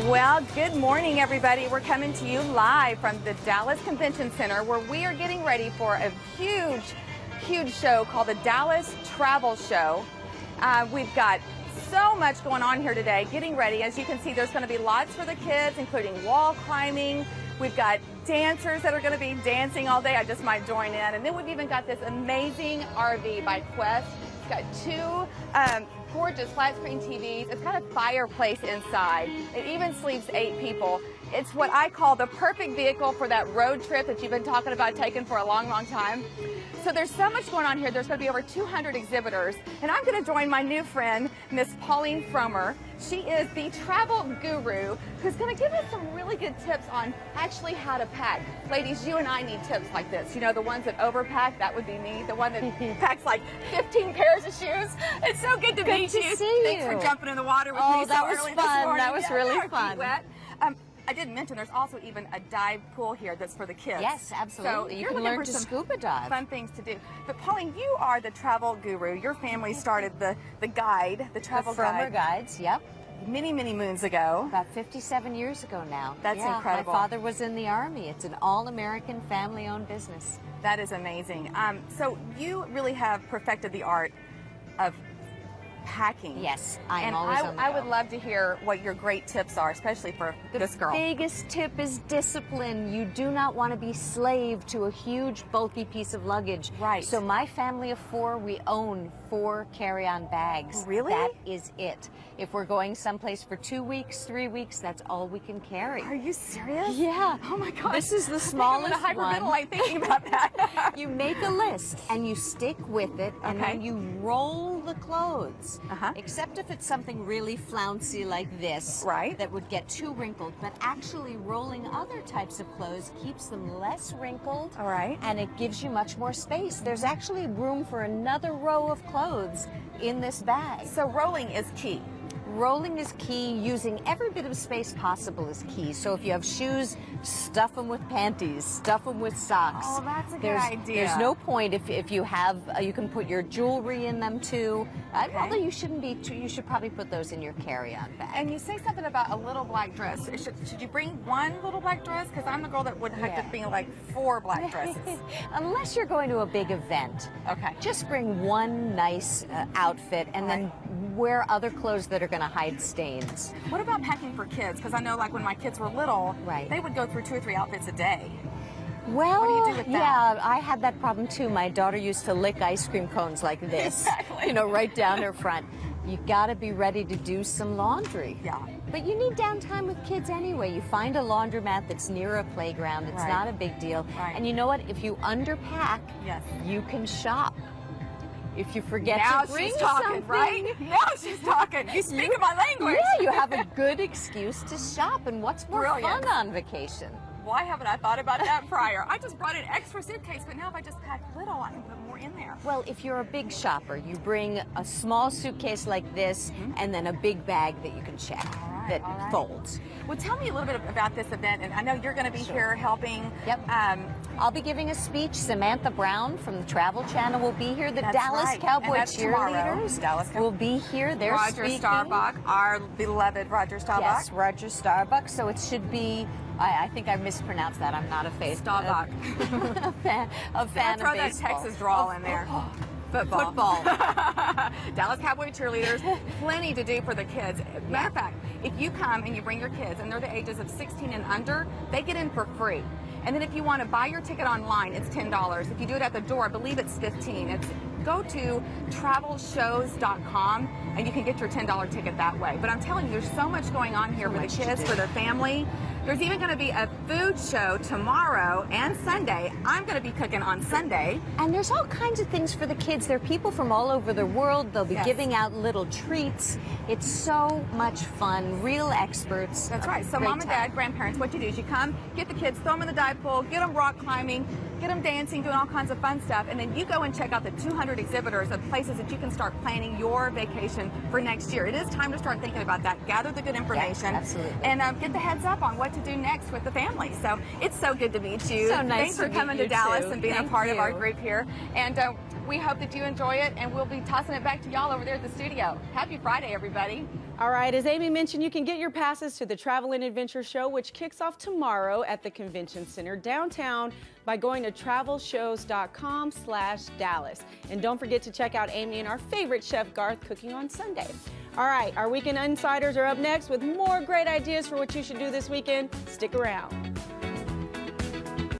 Well, good morning, everybody. We're coming to you live from the Dallas Convention Center, where we are getting ready for a huge show called the Dallas Travel Show. We've got so much going on here today, getting ready. As you can see, there's going to be lots for the kids, including wall climbing. We've got dancers that are going to be dancing all day. I just might join in. And then we've even got this amazing RV by Quest. It's got two gorgeous flat screen TVs. It's got a fireplace inside. It even sleeps 8 people. It's what I call the perfect vehicle for that road trip that you've been talking about taking for a long time. So there's so much going on here. There's going to be over 200 exhibitors. And I'm going to join my new friend, Miss Pauline Frommer. She is the travel guru who's going to give us some really good tips on actually how to pack. Ladies, you and I need tips like this. You know, the ones that overpack, that would be me. The one that packs like 15 pairs of shoes. It's so good to meet you. Thanks for jumping in the water with me so early this morning. That was really fun. Wet. I didn't mention there's also even a dive pool here that's for the kids. Yes, absolutely. So you can learn to scuba dive. Fun things to do. But Pauline, you are the travel guru. Your family started the guide, the travel guide. The Frommer Guides, yep. Many moons ago. About 57 years ago now. That's incredible. My father was in the Army. It's an all-American family-owned business. That is amazing. So you really have perfected the art of packing. Yes, I'm always on the go. I would love to hear what your great tips are, especially for this girl. The biggest tip is discipline. You do not want to be slave to a huge, bulky piece of luggage. Right. So my family of 4, we own 4 carry-on bags. Really? That is it. If we're going someplace for 2 weeks, 3 weeks, that's all we can carry. Are you serious? Yeah. Oh my God. This is the smallest one. I'm going to hyperventilate thinking about that. You make a list and you stick with it, and then you roll the clothes. Except if it's something really flouncy like this, that would get too wrinkled. But actually rolling other types of clothes keeps them less wrinkled, and it gives you much more space. There's actually room for another row of clothes in this bag. So rolling is key. Rolling is key. Using every bit of space possible is key. So if you have shoes, stuff them with panties, stuff them with socks. Oh, that's a good idea. There's no point if you have, you can put your jewelry in them too. Although you shouldn't be too, you should probably put those in your carry-on bag. And you say something about a little black dress. Should you bring one little black dress? Because I'm the girl that would have to bring like 4 black dresses. Unless you're going to a big event. Just bring one nice outfit and then wear other clothes that are going to hide stains. What about packing for kids? Because I know, like when my kids were little, they would go through 2 or 3 outfits a day. Well, what do you do with that? Yeah, I had that problem too. My daughter used to lick ice cream cones like this, you know, right down her front. You got to be ready to do some laundry. Yeah. But you need downtime with kids anyway. You find a laundromat that's near a playground. It's not a big deal. And you know what? If you underpack, you can shop. If you forget to bring something, Now she's talking. You speak my language. Yeah, you have a good excuse to shop. And what's more fun on vacation? Why haven't I thought about that prior? I just brought an extra suitcase, but now if I just pack little, I can put more in there. Well, if you're a big shopper, you bring a small suitcase like this and then a big bag that you can check that folds. Well, tell me a little bit about this event, and I know you're going to be here helping. Yep. I'll be giving a speech. Samantha Brown from the Travel Channel will be here. The Dallas Cowboy cheerleaders will be here. They're Roger Staubach, our beloved Roger Staubach. Yes, Roger Staubach. So it should be. I think I mispronounced that. I'm not a fan. Staubach. a fan of baseball. Throw that Texas drawl in there. Football. Dallas Cowboy cheerleaders, plenty to do for the kids. Matter of fact, if you come and you bring your kids and they're the ages of 16 and under, they get in for free. And then if you want to buy your ticket online, it's $10. If you do it at the door, I believe it's $15. Go to travelshows.com and you can get your $10 ticket that way. But I'm telling you, there's so much going on here for the kids, for their family. There's even going to be a food show tomorrow and Sunday. I'm going to be cooking on Sunday. And there's all kinds of things for the kids. There are people from all over the world. They'll be giving out little treats. It's so much fun. Real experts. That's right. So mom and dad, grandparents, what you do is you come, get the kids, throw them in the dive pool, get them rock climbing, get them dancing, doing all kinds of fun stuff, and then you go and check out the 200 exhibitors of places that you can start planning your vacation for next year. It is time to start thinking about that. Gather the good information. And get the heads up on what to do next with the family. So it's so good to meet you. So nice Thanks for coming to Dallas and being a part of our group here. And We hope that you enjoy it, and we'll be tossing it back to y'all over there at the studio. Happy Friday, everybody. All right, as Amy mentioned, you can get your passes to the Travel and Adventure Show, which kicks off tomorrow at the Convention Center downtown by going to travelshows.com/Dallas. And don't forget to check out Amy and our favorite chef, Garth, cooking on Sunday. All right, our Weekend Insiders are up next with more great ideas for what you should do this weekend. Stick around.